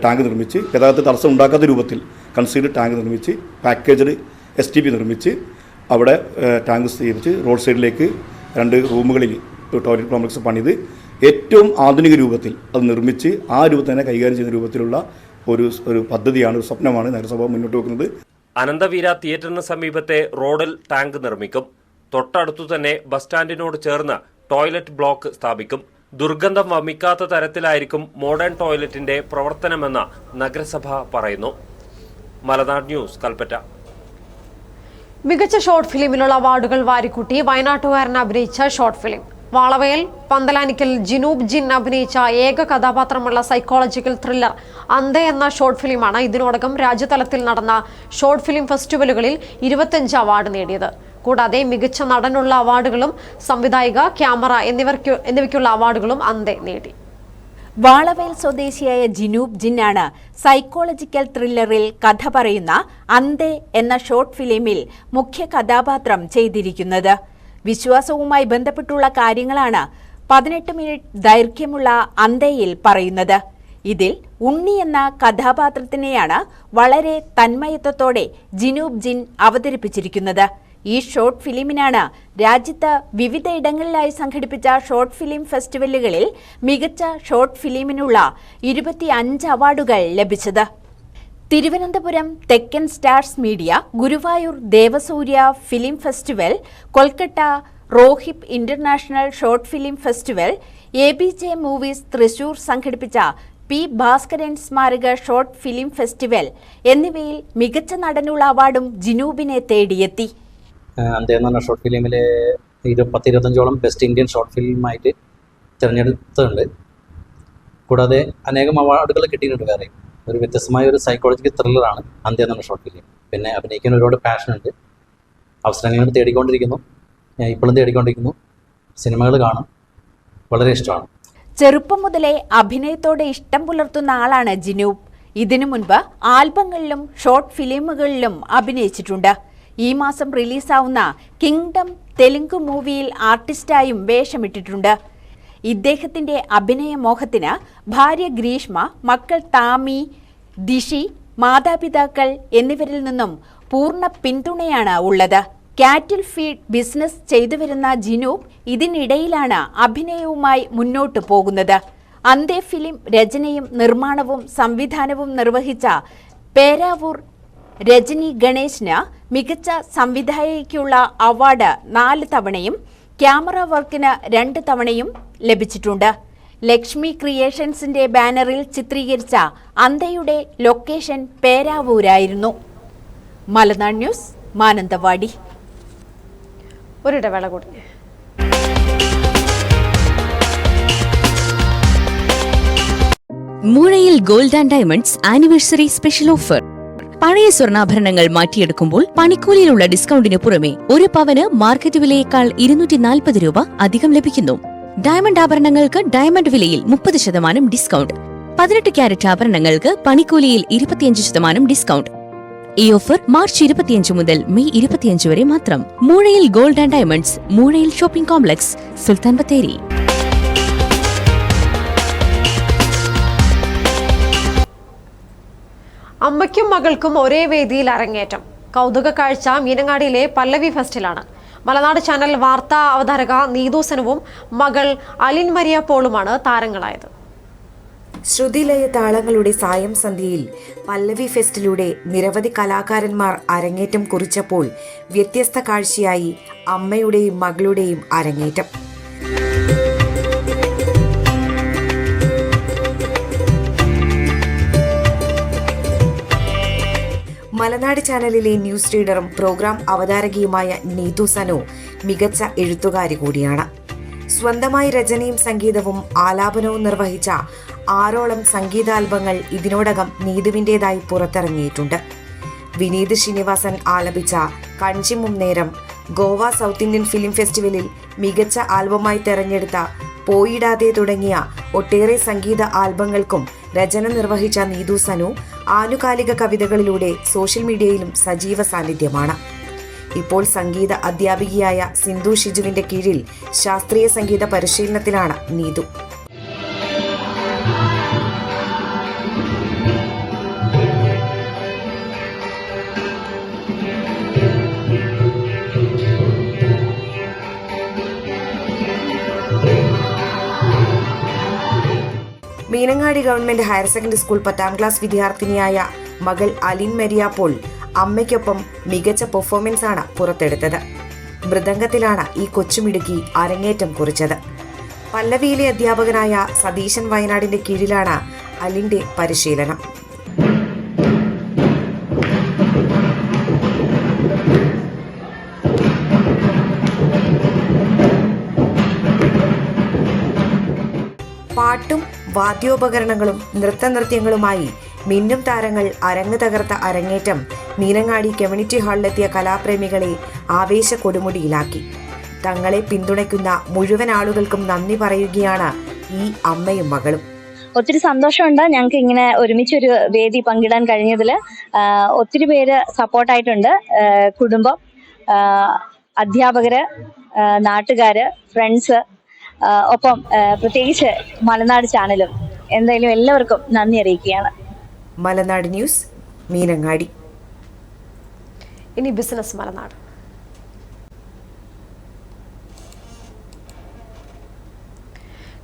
ടാങ്ക് നിർമ്മിച്ച് ഗതാഗത തടസ്സം ഉണ്ടാക്കാത്ത രൂപത്തിൽ കൺസീൽഡ് ടാങ്ക് നിർമ്മിച്ച് പാക്കേജ്ഡ് STP നിർമ്മിച്ച് അവിടെ ടാങ്ക് സ്ഥിരീകരിച്ച് റോഡ് സൈഡിലേക്ക് 2 റൂമുകളിൽ ടോയ്ലറ്റ് കോംപ്ലക്സ് പണിത് ഏറ്റവും ആധുനിക രൂപത്തിൽ അത് നിർമ്മിച്ച് ആ രൂപത്തിൽ തന്നെ കൈകാര്യം ചെയ്യുന്ന രൂപത്തിലുള്ള ഒരു പദ്ധതിയാണ്, ഒരു സ്വപ്നമാണ് നഗരസഭ മുന്നോട്ട് വെക്കുന്നത്. അനന്തവീര തിയേറ്ററിന് സമീപത്തെ റോഡിൽ ടാങ്ക് നിർമ്മിക്കും. തൊട്ടടുത്തു തന്നെ ബസ് സ്റ്റാൻഡിനോട് ചേർന്ന് ടോയ്ലറ്റ് ബ്ലോക്ക് സ്ഥാപിക്കും. ദുർഗന്ധം വമിക്കാത്ത തരത്തിലായിരിക്കും മോഡേൺ ടോയ്ലറ്റിന്റെ പ്രവർത്തനമെന്ന് നഗരസഭ പറയുന്നു. മലനാട് ന്യൂസ്, കൽപ്പറ്റ. മികച്ച ഷോർട്ട് ഫിലിമിനുള്ള അവാർഡുകൾ വാരിക്കൂട്ടി വയനാട്ടുകാരൻ അഭിനയിച്ച ഷോർട്ട് ഫിലിം. വാളവയൽ പന്തലാനിക്കൽ ജിനൂബ് ജിൻ അഭിനയിച്ച ഏക കഥാപാത്രമുള്ള സൈക്കോളജിക്കൽ ത്രില്ലർ അന്തേ എന്ന ഷോർട്ട് ഫിലിമാണ് ഇതിനോടകം രാജ്യതലത്തിൽ നടന്ന ഷോർട്ട് ഫിലിം ഫെസ്റ്റിവലുകളിൽ 25 അവാർഡ് നേടിയത്. കൂടാതെ മികച്ച നടനുള്ള അവാർഡുകളും സംവിധായിക, ക്യാമറ എന്നിവയ്ക്കുള്ള അവാർഡുകളും അന്തേ നേടി. വാളവയൽ സ്വദേശിയായ ജിനൂബ് ജിന്നാണ് സൈക്കോളജിക്കൽ ത്രില്ലറിൽ കഥ പറയുന്ന അന്തേ എന്ന ഷോർട്ട് ഫിലിമിൽ മുഖ്യ കഥാപാത്രം ചെയ്തിരിക്കുന്നത്. വിശ്വാസവുമായി ബന്ധപ്പെട്ടുള്ള കാര്യങ്ങളാണ് 18 മിനിറ്റ് ദൈർഘ്യമുള്ള അന്തയിൽ പറയുന്നത്. ഇതിൽ ഉണ്ണി എന്ന കഥാപാത്രത്തിനെയാണ് വളരെ തന്മയത്വത്തോടെ ജിനൂബ് ജിൻ അവതരിപ്പിച്ചിരിക്കുന്നത്. ഈ ഷോർട്ട് ഫിലിമിനാണ് രാജ്യത്ത് വിവിധയിടങ്ങളിലായി സംഘടിപ്പിച്ച ഷോർട്ട് ഫിലിം ഫെസ്റ്റിവലുകളിൽ മികച്ച ഷോർട്ട് ഫിലിമിനുള്ള 25 അവാർഡുകൾ ലഭിച്ചത്. Thiruvananthapuram Thekkan stars media, Guruvayur Devasurya film festival, Kolkata Rohib international short film festival, ABJ movies Thrissur സംഘടിപ്പിച്ച P. ഭാസ്കരൻ സ്മാരക ഷോർട്ട് ഫിലിം ഫെസ്റ്റിവൽ എന്നിവയിൽ മികച്ച നടനുള്ള അവാർഡും ജിനൂബിനെ തേടിയെത്തി. അന്തേ എന്ന് പറഞ്ഞ ഷോർട്ട് ഫിലിമിലെ 10-25ഓളം ബെസ്റ്റ് ഇന്ത്യൻ ഷോർട്ട് ഫിലിമായിട്ട് തിരഞ്ഞെടുത്തിട്ടുണ്ട്. കൂടാതെ അനേകം അവാർഡുകൾ കിട്ടിയിട്ടുണ്ട്. വേറെ ഒരു വ്യത്യസ്തമായ ഒരു സൈക്കോളജിക്കൽ ത്രില്ലറാണ് അന്തേ എന്ന് പറഞ്ഞ ഷോർട്ട് ഫിലിം. പിന്നെ അഭിനയിക്കാൻ ഒരുപാട് പാഷനുണ്ട്. അവസരങ്ങൾ തേടിക്കൊണ്ടിരിക്കുന്നു, ഇപ്പോഴും തേടിക്കൊണ്ടിരിക്കുന്നു. സിനിമകൾ കാണും, വളരെ ഇഷ്ടമാണ്. ചെറുപ്പം മുതലേ അഭിനയത്തോടെ ഇഷ്ടം പുലർത്തുന്ന ആളാണ് ജിനൂബ്. ഇതിനു മുൻപ് ആൽബങ്ങളിലും ഷോർട്ട് ഫിലിമുകളിലും അഭിനയിച്ചിട്ടുണ്ട്. ഈ മാസം റിലീസാവുന്ന കിങ്ഡം തെലുങ്ക് മൂവിയിൽ ആർട്ടിസ്റ്റായും വേഷമിട്ടിട്ടുണ്ട്. ഇദ്ദേഹത്തിന്റെ അഭിനയ മോഹത്തിന് ഭാര്യ ഗ്രീഷ്മ, മക്കൾ താമി, ദിഷി, മാതാപിതാക്കൾ എന്നിവരിൽ നിന്നും പൂർണ്ണ പിന്തുണയാണ് ഉള്ളത്. കാറ്റിൽ ഫീഡ് ബിസിനസ് ചെയ്തുവരുന്ന ജിനൂബ് ഇതിനിടയിലാണ് അഭിനയവുമായി മുന്നോട്ടു പോകുന്നത്. അന്തേ ഫിലിം രചനയും നിർമ്മാണവും സംവിധാനവും നിർവഹിച്ച പേരാവൂർ രജനി ഗണേശിന് മികച്ച സംവിധായകയ്ക്കുള്ള അവാർഡ് 4 തവണയും ക്യാമറ വർക്കിന് 2 തവണയും ലഭിച്ചിട്ടുണ്ട്. ലക്ഷ്മി ക്രിയേഷൻസിന്റെ ബാനറിൽ ചിത്രീകരിച്ച അന്തയുടെ ലൊക്കേഷൻ പേരാവൂരായിരുന്നു. മലനാട് ന്യൂസ്, മാനന്തവാടി. ഒരിടവേള കൂടി. Moozhayil gold and diamonds anniversary special offer. പഴയ സ്വർണ്ണാഭരണങ്ങൾ മാറ്റിയെടുക്കുമ്പോൾ പണിക്കൂലിയിലുള്ള ഡിസ്കൗണ്ടിന് പുറമെ ഒരു പവന് മാർക്കറ്റ് വിലയേക്കാൾ 240 രൂപ അധികം ലഭിക്കുന്നു. ഡയമണ്ട് ആഭരണങ്ങൾക്ക് ഡയമണ്ട് വിലയിൽ 30% ഡിസ്കൗണ്ട്. 18 ക്യാരറ്റ് ആഭരണങ്ങൾക്ക് പണിക്കൂലിയിൽ 25% ഡിസ്കൗണ്ട്. ഈ ഓഫർ മാർച്ച് 25 മുതൽ മെയ് 25 വരെ മാത്രം. Moozhayil gold and diamonds, Moozhayil shopping complex, Sultan Bathery. അമ്മയ്ക്കും മകൾക്കും ഒരേ വേദിയിൽ അരങ്ങേറ്റം. കൗതുക കാഴ്ച മീനങ്ങാടിയിലെ പല്ലവി ഫെസ്റ്റിലാണ്. മലനാട് ചാനൽ വാർത്താ അവതാരക നീതൂസനുവും മകൾ അലിൻ മരിയ പോളുമാണ് താരങ്ങളായത്. ശ്രുതിലയ താളങ്ങളുടെ സായം സന്ധ്യയിൽ പല്ലവി ഫെസ്റ്റിലൂടെ നിരവധി കലാകാരന്മാർ അരങ്ങേറ്റം കുറിച്ചപ്പോൾ വ്യത്യസ്ത കാഴ്ചയായി അമ്മയുടെയും മകളുടെയും അരങ്ങേറ്റം. മലനാട് ചാനലിലെ ന്യൂസ് റീഡറും പ്രോഗ്രാം അവതാരകയുമായ നീതു സനു മികച്ച എഴുത്തുകാരി കൂടിയാണ്. സ്വന്തമായി രചനയും സംഗീതവും ആലാപനവും നിർവഹിച്ച 6ഓളം സംഗീതാൽബങ്ങൾ ഇതിനോടകം നീതുവിൻ്റെതായി പുറത്തിറങ്ങിയിട്ടുണ്ട്. വിനീത് ശ്രീനിവാസൻ ആലപിച്ച കഞ്ചിമും നേരം, ഗോവ സൗത്ത് ഇന്ത്യൻ ഫിലിം ഫെസ്റ്റിവലിൽ മികച്ച ആൽബമായി തെരഞ്ഞെടുത്ത പോയിടാതെ തുടങ്ങിയ ഒട്ടേറെ സംഗീത ആൽബങ്ങൾക്കും രചന നിർവഹിച്ച നീതു സനു ആനുകാലിക കവിതകളിലൂടെ സോഷ്യൽ മീഡിയയിലും സജീവ സാന്നിധ്യമാണ്. ഇപ്പോൾ സംഗീത അധ്യാപികയായ സിന്ധു ഷിജുവിന്റെ കീഴിൽ ശാസ്ത്രീയ സംഗീത പരിശീലനത്തിലാണ് Neethu. Meenangadi government higher secondary school 10ാം ക്ലാസ് വിദ്യാർത്ഥിനിയായ മകൾ അലിൻ മരിയ പോൾ അമ്മയ്ക്കൊപ്പം മികച്ച പെർഫോമൻസ് ആണ് പുറത്തെടുത്തത്. മൃദംഗത്തിലാണ് ഈ കൊച്ചുമിടുക്കി അരങ്ങേറ്റം കുറിച്ചത്. പല്ലവിയിലെ അധ്യാപകനായ സതീശൻ വയനാടിന്റെ കീഴിലാണ് അലിന്റെ പരിശീലനം. പാട്ടും വാദ്യോപകരണങ്ങളും നൃത്തനൃത്യങ്ങളുമായി മിന്നും താരങ്ങൾ അരങ്ങ് തകർത്ത അരങ്ങേറ്റം മീനങ്ങാടി കമ്മ്യൂണിറ്റി ഹാളിലെത്തിയ കലാപ്രേമികളെ ആവേശ കൊടുമുടിയിലാക്കി. തങ്ങളെ പിന്തുണയ്ക്കുന്ന മുഴുവൻ ആളുകൾക്കും നന്ദി പറയുകയാണ് ഈ അമ്മയും മകളും. ഒത്തിരി സന്തോഷമുണ്ട്. ഞങ്ങൾക്ക് ഇങ്ങനെ ഒരുമിച്ചൊരു വേദി പങ്കിടാൻ കഴിഞ്ഞതിൽ. ഒത്തിരി പേര് സപ്പോർട്ടായിട്ടുണ്ട്. കുടുംബം, അധ്യാപകര്, നാട്ടുകാര്, ഫ്രണ്ട്സ്, ഒപ്പം പ്രത്യേകിച്ച് മലനാട് ചാനലും. എന്തായാലും എല്ലാവർക്കും നന്ദി അറിയിക്കുകയാണ്. മലനാട് ന്യൂസ്, മീനങ്ങാടി. ഇനി ബിസിനസ് മലനാട്.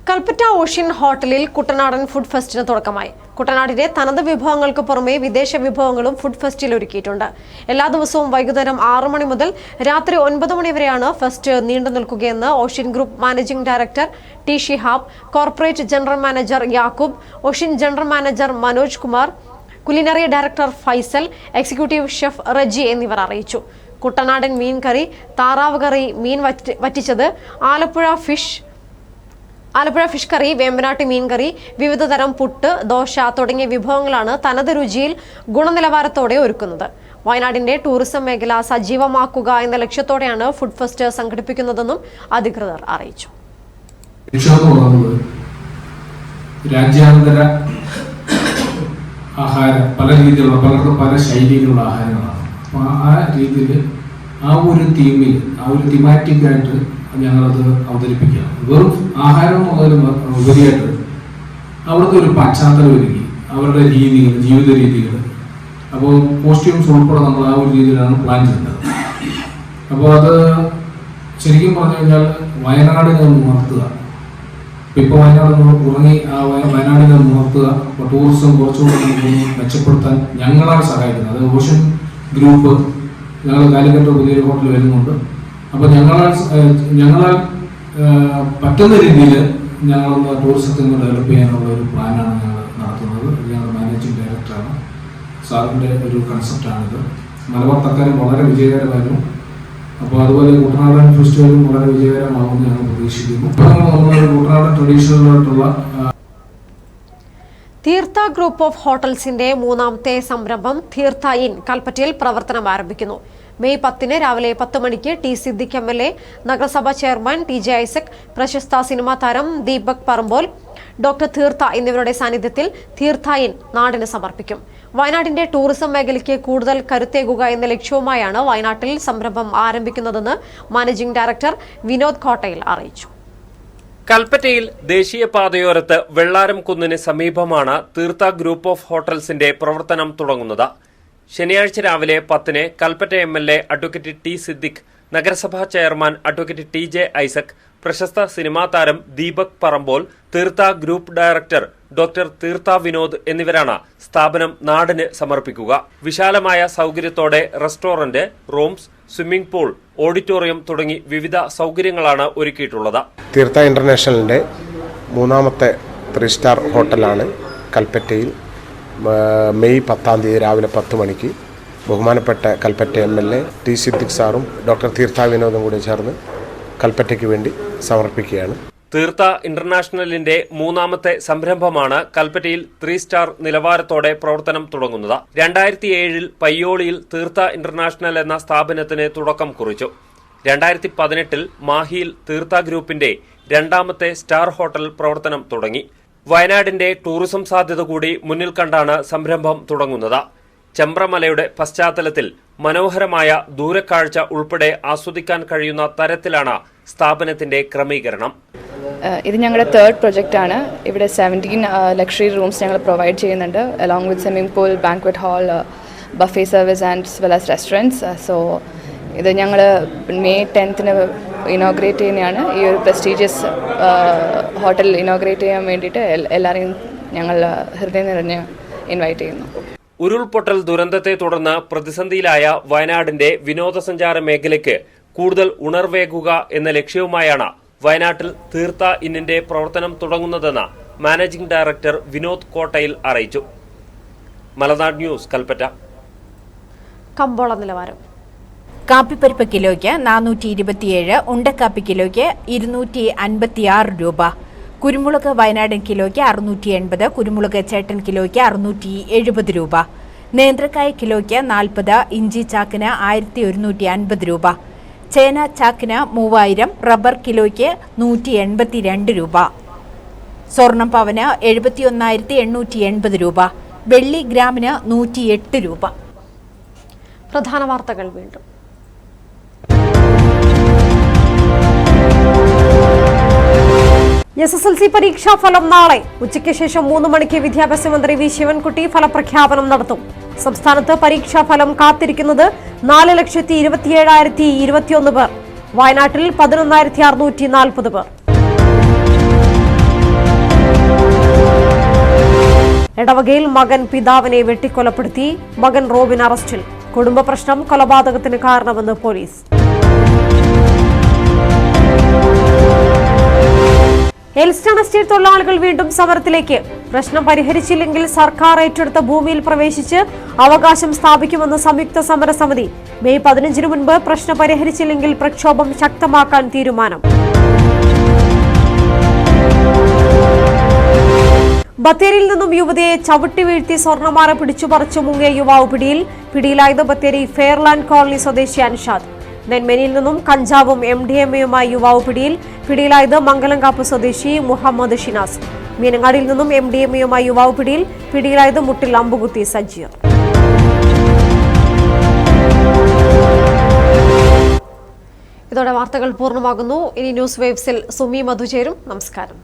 കൽപ്പറ്റ ഓഷ്യൻ ഹോട്ടലിൽ കുട്ടനാടൻ ഫുഡ് ഫെസ്റ്റിന് തുടക്കമായി. കുട്ടനാടിന്റെ തനത് വിഭവങ്ങൾക്ക് പുറമെ വിദേശ വിഭവങ്ങളും ഫുഡ് ഫെസ്റ്റിൽ ഒരുക്കിയിട്ടുണ്ട്. എല്ലാ ദിവസവും വൈകുന്നേരം 6 മണി മുതൽ രാത്രി 9 മണി വരെയാണ് ഫെസ്റ്റ് നീണ്ടു നിൽക്കുകയെന്ന് ocean group managing director T Shihab, corporate general manager Yakoob, ocean general manager Manoj Kumar, culinary director Faisal, executive chef Reji എന്നിവർ അറിയിച്ചു. കുട്ടനാടൻ മീൻ കറി, താറാവ് കറി, മീൻ വറ്റിച്ചത്, ആലപ്പുഴ ഫിഷ് കറി, വേമ്പനാട്ട് മീൻ കറി, വിവിധ തരം പുട്ട്, ദോശ തുടങ്ങിയ വിഭവങ്ങളാണ് തനത് രുചിയിൽ ഗുണനിലവാരത്തോടെ ഒരുക്കുന്നത്. വയനാടിന്റെ ടൂറിസം മേഖല സജീവമാക്കുക എന്ന ലക്ഷ്യത്തോടെയാണ് ഫുഡ് ഫെസ്റ്റ് സംഘടിപ്പിക്കുന്നതെന്നും അധികൃതർ അറിയിച്ചു. രാജ്യാന്തര ആഹാരം പല രീതിയിലുള്ള, പലർക്കും പല ശൈലിയിലുള്ള ആഹാരങ്ങളാണ്. അപ്പോൾ ആ രീതിയിൽ ആ ഒരു തീമിൽ, ആ ഒരു തിമാറ്റിക്കായിട്ട് ഞങ്ങളത് അവതരിപ്പിക്കുക. വെറും ആഹാരം മുതലും ഉപരിയായിട്ട് അവിടുത്തെ ഒരു പശ്ചാത്തലം ഒരുക്കി, അവരുടെ രീതികൾ, ജീവിത രീതികൾ, അപ്പോൾ കോസ്റ്റ്യൂംസ് ഉൾപ്പെടെ നമ്മൾ ആ ഒരു രീതിയിലാണ് പ്ലാൻ ചെയ്യുന്നത്. അപ്പോൾ അത് ശരിക്കും പറഞ്ഞു കഴിഞ്ഞാൽ വയനാടിനെ ഉണർത്തുക. ഇപ്പോൾ വയനാട് ഉറങ്ങി ആ വയനാടിനെ ഉണർത്തുക, അപ്പോൾ ടൂറിസം കുറച്ചുകൂടി മെച്ചപ്പെടുത്താൻ ഞങ്ങളാണ് സഹായിക്കുന്നത്. അത് ഓഷ്യൻ ഗ്രൂപ്പ്, ഞങ്ങൾ കാലിക്കറ്റ് പുതിയൊരു ഹോട്ടൽ വരുന്നുണ്ട്. അപ്പോൾ ഞങ്ങളാൽ പറ്റുന്ന രീതിയിൽ ഞങ്ങളൊന്ന് ടൂറിസത്തിന് ഡെവലപ്പ് ചെയ്യാനുള്ള ഒരു പ്ലാനാണ് ഞങ്ങൾ നടത്തുന്നത്. ഞങ്ങൾ മാനേജിംഗ് ഡയറക്ടറാണ്. സാറിൻ്റെ ഒരു കൺസെപ്റ്റാണിത്. മലബാർ തക്കാരം വളരെ വിജയകരമായിരുന്നു. അപ്പോൾ അതുപോലെ കുട്ടനാടൻ ഫെസ്റ്റിവലും വളരെ വിജയകരമാകുമെന്ന് ഞങ്ങൾ പ്രതീക്ഷിക്കുന്നു. ഇപ്പോൾ നമ്മൾ കുട്ടനാടൻ ട്രഡീഷണലായിട്ടുള്ള തീർത്ഥ ഗ്രൂപ്പ് ഓഫ് ഹോട്ടൽസിന്റെ മൂന്നാമത്തെ സംരംഭം തീർത്ഥ ഇൻ കൽപ്പറ്റയിൽ പ്രവർത്തനം ആരംഭിക്കുന്നു. മെയ് 10 രാവിലെ 10 മണിക്ക് ടി സിദ്ദിഖ് MLA, നഗരസഭാ ചെയർമാൻ TJ ഐസക്, പ്രശസ്ത സിനിമാ താരം ദീപക് പറമ്പോൽ, ഡോക്ടർ തീർത്ഥ എന്നിവരുടെ സാന്നിധ്യത്തിൽ തീർത്ഥ ഇൻ നാടിന് സമർപ്പിക്കും. വയനാടിന്റെ ടൂറിസം മേഖലയ്ക്ക് കൂടുതൽ കരുത്തേകുക എന്ന ലക്ഷ്യവുമായാണ് വയനാട്ടിൽ സംരംഭം ആരംഭിക്കുന്നതെന്ന് മാനേജിംഗ് ഡയറക്ടർ വിനോദ് കോട്ടയിൽ അറിയിച്ചു. കൽപ്പറ്റയിൽ ദേശീയപാതയോരത്ത് വെള്ളാരം കുന്നിന് സമീപമാണ് തീർത്ഥ ഗ്രൂപ്പ് ഓഫ് ഹോട്ടൽസിന്റെ പ്രവർത്തനം തുടങ്ങുന്നത്. ശനിയാഴ്ച രാവിലെ 10 Kalpetta MLA advocate T Siddique, നഗരസഭാ ചെയർമാൻ അഡ്വക്കേറ്റ് TJ ഐസക്, പ്രശസ്ത സിനിമാ താരം Deepak Parambol, Theertha group director doctor Theertha Vinod എന്നിവരാണ് സ്ഥാപനം നാടിന് സമർപ്പിക്കുക. വിശാലമായ സൗകര്യത്തോടെ restaurant, rooms, swimming pool, auditorium തുടങ്ങി വിവിധ സൗകര്യങ്ങളാണ് ഒരുക്കിയിട്ടുള്ളത്. തീർത്ഥ ഇന്റർനാഷണലിന്റെ മൂന്നാമത്തെ 3 സ്റ്റാർ ഹോട്ടലാണ് കൽപ്പറ്റയിൽ. മെയ് 10 രാവിലെ 10 മണിക്ക് ബഹുമാനപ്പെട്ട കൽപ്പറ്റ MLA ടി സിദ്ദിഖ് സാറും ഡോക്ടർ തീർത്ഥ വിനോദും കൂടി ചേർന്ന് കൽപ്പറ്റയ്ക്ക് വേണ്ടി സമർപ്പിക്കുകയാണ്. തീർത്ഥ ഇന്റർനാഷണലിന്റെ മൂന്നാമത്തെ സംരംഭമാണ് കൽപ്പറ്റയിൽ 3 സ്റ്റാർ നിലവാരത്തോടെ പ്രവർത്തനം തുടങ്ങുന്നത്. 2007 പയ്യോളിയിൽ തീർത്ഥ ഇന്റർനാഷണൽ എന്ന സ്ഥാപനത്തിന് തുടക്കം കുറിച്ചു. 2018 മാഹിയിൽ തീർത്ഥ ഗ്രൂപ്പിന്റെ രണ്ടാമത്തെ സ്റ്റാർ ഹോട്ടൽ പ്രവർത്തനം തുടങ്ങി. വയനാടിന്റെ ടൂറിസം സാധ്യത കൂടി മുന്നിൽ കണ്ടാണ് സംരംഭം തുടങ്ങുന്നത്. ചെമ്പ്രമലയുടെ പശ്ചാത്തലത്തിൽ മനോഹരമായ ദൂരക്കാഴ്ച ഉൾപ്പെടെ ആസ്വദിക്കാൻ കഴിയുന്ന തരത്തിലാണ് സ്ഥാപനത്തിന്റെ ക്രമീകരണം. ഇത് ഞങ്ങളുടെ 3rd പ്രൊജക്റ്റാണ്. ഇവിടെ 17 ലക്ഷറി റൂംസ് ഞങ്ങൾ പ്രൊവൈഡ് ചെയ്യുന്നുണ്ട്, along with swimming pool, banquet hall, Buffett service and well as restaurants. So ഇത് ഞങ്ങൾ മെയ് 10 ഇനോഗ്രേറ്റ് ചെയ്യുന്നതാണ്. ഈ ഒരു പ്രസ്റ്റീജിയസ് ഹോട്ടൽ ഇനോഗ്രേറ്റ് ചെയ്യാൻ വേണ്ടിയിട്ട് എല്ലാവരെയും ഞങ്ങൾ ഹൃദയം നിറഞ്ഞ് ഇൻവൈറ്റ് ചെയ്യുന്നു. ഉരുൾപൊട്ടൽ ദുരന്തത്തെ തുടർന്ന് പ്രതിസന്ധിയിലായ വയനാടിന്റെ വിനോദസഞ്ചാര മേഖലയ്ക്ക് കൂടുതൽ ഉണർവേകുക എന്ന ലക്ഷ്യവുമായാണ് വയനാട്ടിൽ തീർത്ഥ ഇന്നിന്റെ പ്രവർത്തനം തുടങ്ങുന്നതെന്ന് മാനേജിംഗ് ഡയറക്ടർ വിനോദ് കോട്ടയിൽ അറിയിച്ചു. മലനാട് ന്യൂസ്, കൽപ്പറ്റ. കമ്പോള നിലവാരം. കാപ്പിപ്പരിപ്പ് കിലോയ്ക്ക് 427, ഉണ്ടക്കാപ്പി കിലോയ്ക്ക് 256 രൂപ. കുരുമുളക് വയനാടൻ കിലോയ്ക്ക് 680, കുരുമുളക് ചേട്ടൻ കിലോയ്ക്ക് 670 രൂപ. നേന്ത്രക്കായ കിലോയ്ക്ക് 40, ഇഞ്ചി ചാക്കിന് 1150 രൂപ. ചേന ചാക്കിന് 3000, റബ്ബർ കിലോയ്ക്ക് 182 രൂപ. സ്വർണം പവന് 71,880 രൂപ. വെള്ളി ഗ്രാമിന് 108 രൂപ. പ്രധാന വാർത്തകൾ വീണ്ടും. SSLC പരീക്ഷാഫലം നാളെ ഉച്ചയ്ക്ക് ശേഷം 3 മണിക്ക് വിദ്യാഭ്യാസ മന്ത്രി വി ശിവൻകുട്ടി ഫലപ്രഖ്യാപനം നടത്തും. സംസ്ഥാനത്ത് പരീക്ഷാഫലം കാത്തിരിക്കുന്നത് 4,27,021 പേർ. വയനാട്ടിൽ 11,640 പേർ. എടവകയിൽ മകൻ പിതാവിനെ വെട്ടിക്കൊലപ്പെടുത്തി. മകൻ റോബിൻ അറസ്റ്റിൽ. കുടുംബ പ്രശ്നം കൊലപാതകത്തിന് കാരണമെന്ന് പോലീസ്. എൽസ്റ്റൺ എസ്റ്റേറ്റ് തൊഴിലാളികൾ വീണ്ടും സമരത്തിലേക്ക്. പ്രശ്നം പരിഹരിച്ചില്ലെങ്കിൽ സർക്കാർ ഏറ്റെടുത്ത ഭൂമിയിൽ പ്രവേശിച്ച് അവകാശം സ്ഥാപിക്കുമെന്ന് സംയുക്ത സമരസമിതി. മെയ് 15 മുൻപ് പ്രശ്നം പരിഹരിച്ചില്ലെങ്കിൽ പ്രക്ഷോഭം ശക്തമാക്കാൻ തീരുമാനം. ബത്തേരിയിൽ നിന്നും യുവതിയെ ചവിട്ടി വീഴ്ത്തി സ്വർണ്ണമാല പിടിച്ചുപറിച്ചു മുങ്ങിയ യുവാവ് പിടിയിൽ. പിടിയിലായത് ബത്തേരി ഫെയർലാൻഡ് കോളനി സ്വദേശി അൻഷാദ്. നെന്മേനിയിൽ നിന്നും കഞ്ചാവും MDMAയുമായി യുവാവ് പിടിയിൽ. പിടിയിലായത് മംഗലംകാപ്പ് സ്വദേശി മുഹമ്മദ് ഷിനാസ്. മീനങ്ങാടിയിൽ നിന്നും MDMAയുമായി യുവാവ് പിടിയിൽ. പിടിയിലായത് മുട്ടിൽ അമ്പുകുത്തി സജീർ. ഇതോടെ വാർത്തകൾ പൂർണ്ണമാകുന്നു. ഇനി ന്യൂസ് വേവ്സിൽ സുമി മധു ചേരും. നമസ്കാരം.